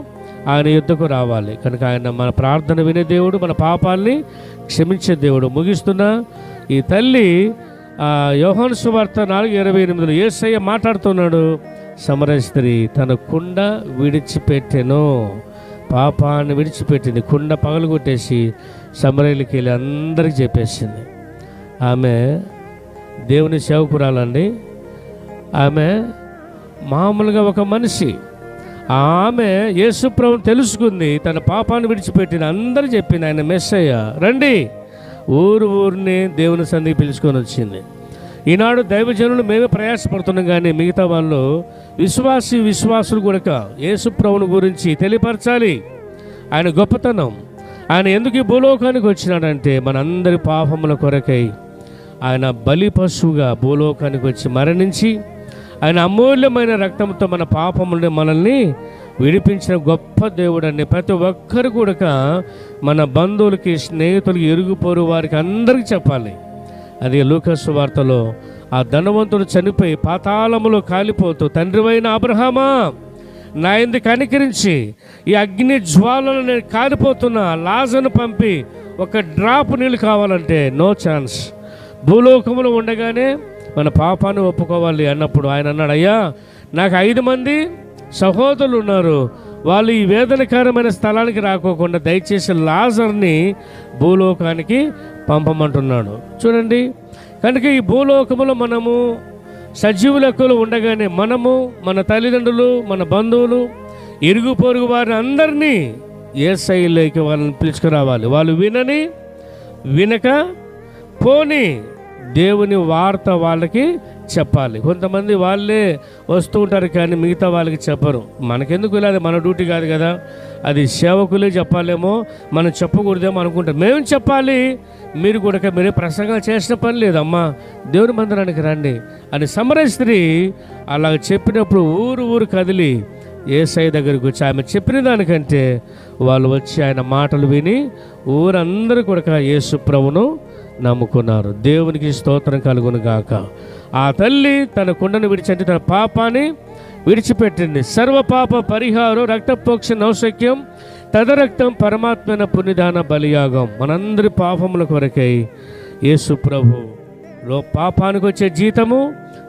ఆయన యుద్ధకు రావాలి. కనుక ఆయన మన ప్రార్థన వినే దేవుడు, మన పాపాల్ని క్షమించే దేవుడు. ముగిస్తున్నా, ఈ తల్లి యోహాను సువార్త 4:28 యేసయ్య మాట్లాడుతున్నాడు. సమరయ స్త్రీ తన కుండ విడిచిపెట్టెను, పాపాన్ని విడిచిపెట్టింది. కుండ పగలగొట్టేసి సమరయులకి వెళ్ళి అందరికి చెప్పేసింది. ఆమె దేవుని సేవకురాలండి. ఆమె మామూలుగా ఒక మనిషి. ఆమె యేసుప్రభుని తెలుసుకుంది, తన పాపాన్ని విడిచిపెట్టింది, అందరూ చెప్పింది ఆయన మెస్సయ్య, రండి. ఊరిని దేవుని సన్నిధికి పిలుచుకొని వచ్చింది. ఈనాడు దైవజనులు మేమే ప్రయాసపడుతున్నాం, కానీ మిగతా వాళ్ళు విశ్వాసులు కూడా యేసుప్రభుని గురించి తెలియపరచాలి. ఆయన గొప్పతనం, ఆయన ఎందుకు ఈ భూలోకానికి వచ్చినాడంటే మనందరి పాపముల కొరకై ఆయన బలి పశువుగా భూలోకానికి వచ్చి మరణించి ఆయన అమూల్యమైన రక్తంతో మన పాపములను మనల్ని విడిపించిన గొప్ప దేవుడు అని ప్రతి ఒక్కరు కూడా మన బంధువులకి, స్నేహితులకి, ఇరుగుపోరు వారికి అందరికీ చెప్పాలి. అది లూకా సువార్తలో ఆ ధనవంతుడు చనిపోయి పాతాళములో కాలిపోతూ, తండ్రివైన అబ్రహామా నా ఎందుకు కనికరించి ఈ అగ్ని జ్వాలను నేను కాలిపోతున్నా, లాజరును పంపి ఒక డ్రాప్ నీళ్ళు కావాలంటే నో ఛాన్స్. భూలోకములో ఉండగానే మన పాపాన్ని ఒప్పుకోవాలి అన్నప్పుడు ఆయన అన్నాడు, అయ్యా నాకు 5 మంది సహోదరులు ఉన్నారు, వాళ్ళు ఈ వేదనకరమైన స్థలానికి రాకోకుండా దయచేసి లాజర్ని భూలోకానికి పంపమంటున్నాడు. చూడండి, కనుక ఈ భూలోకములో మనము సజీవ లెక్కలు ఉండగానే మనము, మన తల్లిదండ్రులు, మన బంధువులు, ఇరుగు పొరుగు వారిని అందరినీ యేసయ్యలోకి వాళ్ళని పిలుచుకురావాలి. వాళ్ళు వినక పోని దేవుని వార్త వాళ్ళకి చెప్పాలి. కొంతమంది వాళ్ళే వస్తూ ఉంటారు, కానీ మిగతా వాళ్ళకి చెప్పరు. మనకెందుకు ఇలా, మన డ్యూటీ కాదు కదా, అది సేవకులే చెప్పాలేమో, మనం చెప్పకూడదేమో అనుకుంటాం. మేము చెప్పాలి, మీరు కూడా మీరే ప్రసంగం చేసిన పని లేదమ్మా, దేవుని మందిరానికి రండి అని సమరయ స్త్రీ అలా చెప్పినప్పుడు ఊరు కదిలి యేసయ్య దగ్గరికి వచ్చి ఆమె చెప్పిన దానికంటే వాళ్ళు వచ్చి ఆయన మాటలు విని ఊరందరూ కూడా యేసు ప్రభువును నమ్ముకున్నారు. దేవునికి స్తోత్రం కలుగును గాక. ఆ తల్లి తన కుండను విడిచి తన పాపాన్ని విడిచిపెట్టింది. సర్వ పాప పరిహారం, రక్తపోక్ష నౌశక్యం, తదరక్తం పరమాత్మైన పుణ్యదాన బలియాగం. మనందరి పాపముల కొరకై యేసు ప్రభులో పాపానికి వచ్చే జీతము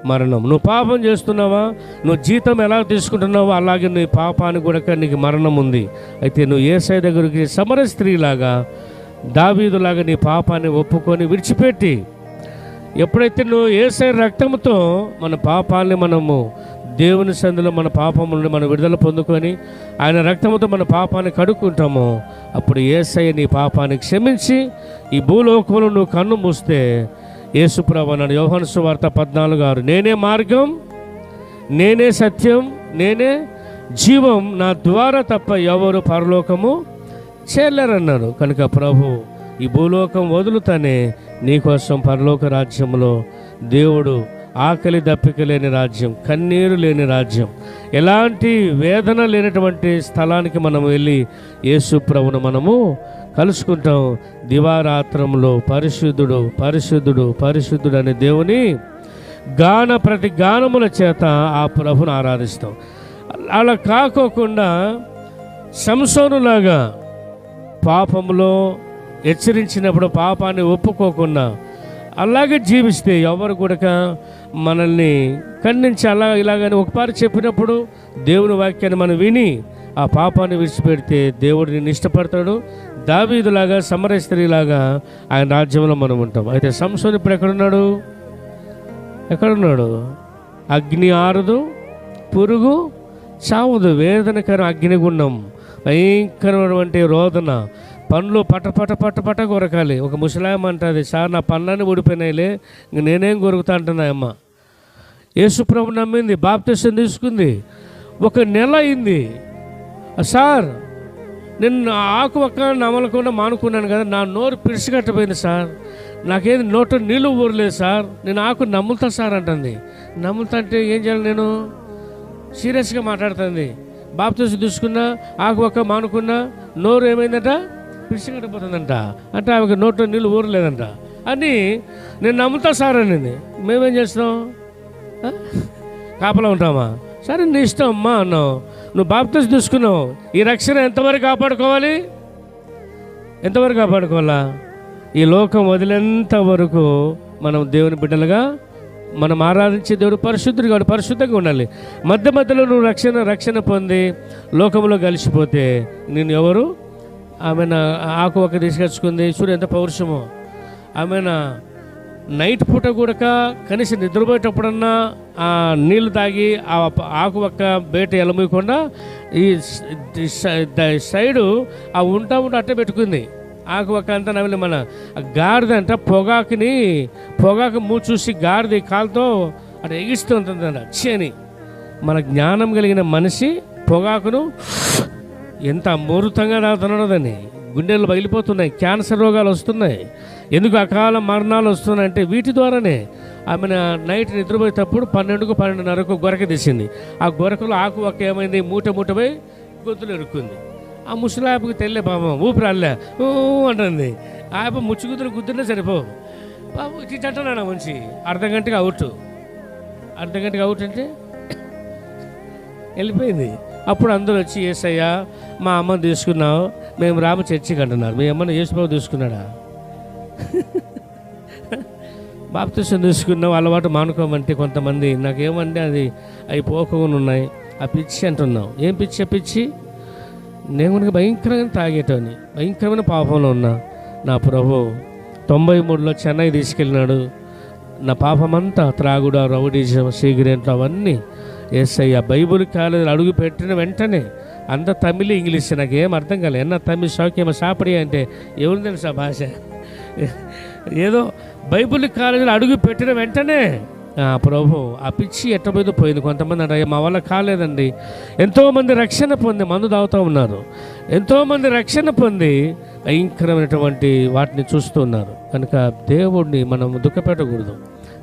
మరణం. నువ్వు పాపం చేస్తున్నావా, నువ్వు జీతం ఎలా తీసుకుంటున్నావో అలాగే నీ పాపానికి కూడా నీకు మరణం ఉంది. అయితే నువ్వు యేసయ్య దగ్గరికి సమరయ స్త్రీలాగా, దావీదులాగా నీ పాపాన్ని ఒప్పుకొని విడిచిపెట్టి, ఎప్పుడైతే నువ్వు యేసయ్య రక్తంతో మన పాపాన్ని మనము దేవుని సందులో మన పాపం నుండి మనం విడుదల పొందుకొని ఆయన రక్తంతో మన పాపాన్ని కడుక్కుంటామో, అప్పుడు యేసయ్య నీ పాపాన్ని క్షమించి ఈ భూలోకంలో నువ్వు కన్ను మూస్తే యేసుప్రభు అన్నాడు యోహాను సువార్త 14:6, నేనే మార్గం, నేనే సత్యం, నేనే జీవం, నా ద్వారా తప్ప ఎవరు పరలోకము చేరలేరన్నాడు. కనుక ప్రభు ఈ భూలోకం వదులుతానే నీకోసం పరలోక రాజ్యంలో దేవుడు ఆకలి దప్పిక లేని రాజ్యం, కన్నీరు లేని రాజ్యం, ఎలాంటి వేదన లేనటువంటి స్థలానికి మనం వెళ్ళి యేసు ప్రభువును మనము కలుసుకుంటాం. దివారాత్రంలో పరిశుద్ధుడు పరిశుద్ధుడు పరిశుద్ధుడు అనే దేవుని ప్రతి గానముల చేత ఆ ప్రభుని ఆరాధిస్తాం. అలా కాకోకుండా సంసోనులాగా పాపంలో హెచ్చరించినప్పుడు పాపాన్ని ఒప్పుకోకుండా అలాగే జీవిస్తే ఎవరు కూడా మనల్ని ఖండించి ఇలాగని ఒకసారి చెప్పినప్పుడు దేవుని వాక్యాన్ని మనం విని ఆ పాపాన్ని విడిచిపెడితే దేవుడు నిన్ను ఇష్టపడతాడు. దావీదులాగా, సమరయ స్త్రీలాగా ఆయన రాజ్యంలో మనం ఉంటాం. అయితే సంసోను ఇప్పుడు ఎక్కడున్నాడు? అగ్ని ఆరదు, పురుగు చావదు, వేదనకరం అగ్నిగుండం, భయంకరమైనటువంటి రోదన, పండ్లు పట కొరకాలి. ఒక ముసలాయమ్మ అంటుంది, సార్ నా పనులన్నీ ఊడిపోయినాయిలే, ఇంక నేనేం కొరుకుతా అంటున్నాయమ్మ. యేసుప్రభు నమ్మింది, బాప్తిసం తీసుకుంది, 1 నెల అయింది. సార్ నేను ఆకు ఒక్క నమలకుండా మానుకున్నాను కదా, నా నోరు పిడిచికట్టపోయింది సార్, నాకేది నోట నీళ్ళు ఊరలేదు సార్, నేను ఆకు నమ్ముతా సార్ అంటుంది. నమ్ముతా అంటే ఏం చేయాలి? నేను సీరియస్గా మాట్లాడుతుంది. బాప్తిసం తీసుకున్నా, ఆకు ఒక్క మానుకున్నా, నోరు ఏమైందట, పిడిచికట్టపోతుందంట. అంటే ఆమెకు నోట్లో నీళ్ళు ఊరలేదంట. అని నేను నమ్ముతా సార్ అనేది. మేమేం చేస్తాం? కాపలా ఉంటామా? సరే నీ ఇష్టం అమ్మా అన్నావు, నువ్వు బాప్తిసం తీసుకున్నావు. ఈ రక్షణ ఎంతవరకు కాపాడుకోవాలి? ఎంతవరకు కాపాడుకోవాలా? ఈ లోకం వదిలేంత వరకు మనం దేవుని బిడ్డలుగా మనం ఆరాధించే దేవుడు పరిశుద్ధుడు కాబట్టి పరిశుద్ధంగా ఉండాలి. మధ్య మధ్యలో నువ్వు రక్షణ పొంది లోకంలో కలిసిపోతే నేను ఎవరు? ఆమె ఆకు ఒక తీసుకొచ్చుకుంది, చూడు ఎంత పౌరుషమో. ఆమె నైట్ పూట కూడా కనీసం నిద్రపోయేటప్పుడన్నా ఆ నీళ్లు తాగి ఆ ఆకు ఒక్క బయట ఎలమూయకుండా ఈ సైడు ఆ ఉంటా అట్టే పెట్టుకుంది. ఆకు ఒక్క అంతా నవ్వులు మన గాడిద అంట పొగాకు చూసి గాడిద కాలుతో అటు ఎగిస్తూ ఉంటుందంట. అని మన జ్ఞానం కలిగిన మనిషి పొగాకును ఎంత అమృతంగా తాగుతున్నాడోదని గుండెలు పగిలిపోతున్నాయి, క్యాన్సర్ రోగాలు వస్తున్నాయి. ఎందుకు అకాల మరణాలు వస్తున్నాయంటే వీటి ద్వారానే. ఆమె నైట్ నిద్రపోయేటప్పుడు 12:30 గొరక తీసింది. ఆ గొరకలో ఆకు ఒక్క ఏమైంది, మూటపోయి గొంతులు ఎరుక్కుంది. ఆ ముసలాయపకి తెల్లే పాపం ఊపిరి అల్లే అంటుంది. ఆయప ముచ్చుగుద్దులు గుద్దునే సరిపోవు బాబు ఇట్టంటున్నాడు మనిషి. అర్ధ గంటకి అవుట్ అంటే వెళ్ళిపోయింది. అప్పుడు అందరూ వచ్చి యేసయ్యా మా అమ్మని తీసుకున్నావు, మేము రామ చర్చికి అంటున్నారు. మీ అమ్మని యేసుబాబు తీసుకున్నాడా? బాప్తిసం తీసుకున్నావు అలవాటు మానుకోమంటే కొంతమంది నాకేమంటే అవి పోకుండా ఉన్నాయి, ఆ పిచ్చి అంటున్నావు. ఏం పిచ్చి? నేను కనుక భయంకరంగా తాగేటోని, భయంకరమైన పాపంలో ఉన్నా. నా ప్రభు 93లో చెన్నై తీసుకెళ్ళినాడు. నా పాపమంతా త్రాగుడు, రౌడీజం, సిగరెట్లు అవన్నీ యేసయ్య బైబుల్ కాలేజీలో అడుగు పెట్టిన వెంటనే అంత తమిళ్ ఇంగ్లీష్ నాకేం అర్థం కాలేదు. ఎన్న తమిళ్ షాకేమో సాపడి అంటే ఎవరు తెలుసా భాష? ఏదో బైబుల్ కాలేజీలో అడుగు పెట్టిన వెంటనే ప్రభు ఆ పిచ్చి ఎట్టబోయేదో పోయింది. కొంతమంది అంటే మా వల్ల కాలేదండి. ఎంతోమంది రక్షణ పొంది మందు తాగుతూ ఉన్నారు, ఎంతోమంది రక్షణ పొంది భయంకరమైనటువంటి వాటిని చూస్తున్నారు. కనుక దేవుడిని మనం దుఃఖపెట్టకూడదు.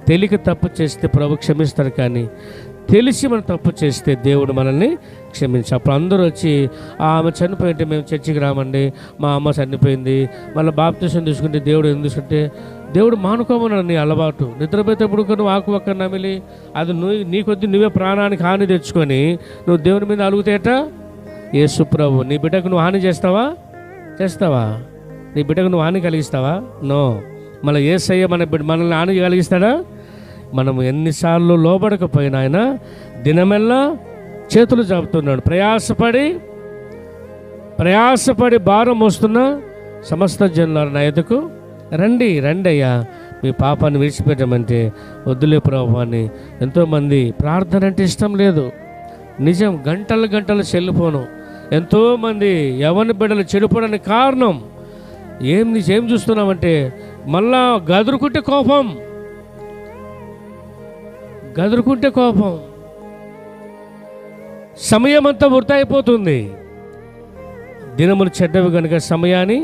తెలియక తప్పు చేస్తే ప్రభు క్షమిస్తారు, కానీ తెలిసి మనం తప్పు చేస్తే దేవుడు మనల్ని క్షమించి. అప్పుడు అందరూ వచ్చి ఆమె చనిపోయింటే మేము చర్చికి రామండి, మా అమ్మ చనిపోయింది, మళ్ళీ బాప్తిసం తీసుకుంటే దేవుడు ఎందుకు తీసుకుంటే దేవుడు మానుకోమన్నాడు. నీ అలవాటు నిద్రపోయేటప్పుడు నువ్వు ఆకు ఒక్క నమిలి అది నీ కొద్ది నువ్వే ప్రాణానికి హాని తెచ్చుకొని నువ్వు దేవుని మీద అలుగుతేట యేసు ప్రభు నీ బిడ్డకు నువ్వు హాని చేస్తావా? నీ బిడ్డకు నువ్వు హాని కలిగిస్తావా? నో. మళ్ళీ యేసయ్య మనల్ని హాని కలిగిస్తాడా? మనం ఎన్నిసార్లు లోబడకపోయినా ఆయన దినమెల్లా చేతులు చాపుతున్నాడు. ప్రయాసపడి భారం మోస్తున్న సమస్త జనులారా నా ఎదుకు రండి అయ్యా, మీ పాపాన్ని విడిచిపెట్టమంటే వద్దులే ప్రభు అని. ఎంతోమంది ప్రార్థన అంటే ఇష్టం లేదు. నిజం, గంటలు చెల్లిపోను. ఎంతోమంది యవ్వన బిడ్డలు చెడిపోవడానికి కారణం ఏం చూస్తున్నామంటే మళ్ళా గదురుకుంటే కోపం, సమయం అంతా వృధా అయిపోతుంది. దినములు చెడ్డవి కనుక సమయాన్ని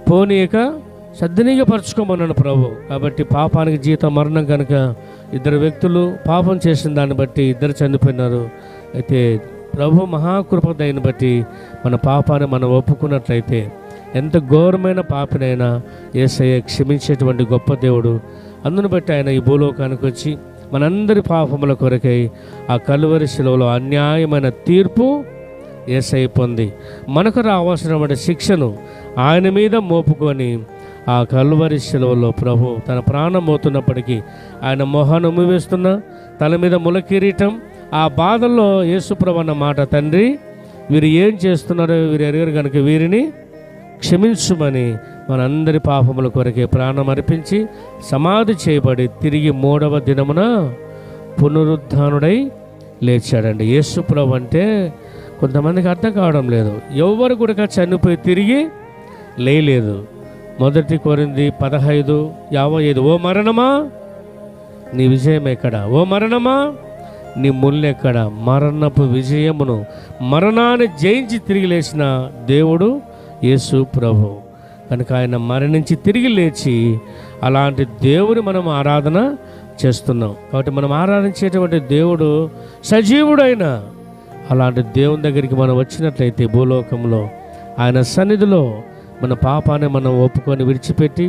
పోనీయక సద్వినియోగపరచుకోమన్నాడు ప్రభు. కాబట్టి పాపానికి జీతం మరణం కనుక 2 వ్యక్తులు పాపం చేసిన దాన్ని బట్టి 2 చనిపోయినారు. అయితే ప్రభు మహాకృప దయని బట్టి మన పాపాన్ని మనం ఒప్పుకున్నట్లయితే ఎంత ఘోరమైన పాపినైనా యేసయ్య క్షమించేటువంటి గొప్ప దేవుడు. అందును బట్టి ఆయన ఈ భూలోకానికి వచ్చి మనందరి పాపముల కొరకై ఆ కలువరి శిలువలో అన్యాయమైన తీర్పు యేసయ్య పొంది మనకు రావాల్సినటువంటి శిక్షను ఆయన మీద మోపుకొని ఆ కలువరి శిలువలో ప్రభు తన ప్రాణం మోతున్నప్పటికీ ఆయన మొహాన్ని ఉమ్మివేస్తున్న తల మీద ముల కిరీటం, ఆ బాధల్లో యేసు ప్రభు అన్న మాట, తండ్రి వీరు ఏం చేస్తున్నారో వీరు ఎరగరు కనుక వీరిని క్షమించుమని మనందరి పాపముల కొరకే ప్రాణం అర్పించి సమాధి చేయబడి తిరిగి 3వ దినమున పునరుద్ధానుడై లేచాడండి. యేసు ప్రభు అంటే కొంతమందికి అర్థం కావడం లేదు. ఎవరు కూడా చనిపోయి తిరిగి లేయలేదు. 1 కొరింథీ 15:55 ఓ మరణమా నీ విజయం ఎక్కడ? ఓ మరణమా నీ ముల్లెక్కడ? మరణపు విజయమును మరణాన్ని జయించి తిరిగి లేచిన దేవుడు యేసు ప్రభు. కనుక ఆయన మరణించి తిరిగి లేచి అలాంటి దేవుని మనం ఆరాధన చేస్తున్నాం. కాబట్టి మనం ఆరాధించేటువంటి దేవుడు సజీవుడైన అలాంటి దేవుని దగ్గరికి మనం వచ్చినట్లయితే భూలోకంలో ఆయన సన్నిధిలో మన పాపాన్ని మనం ఒప్పుకొని విడిచిపెట్టి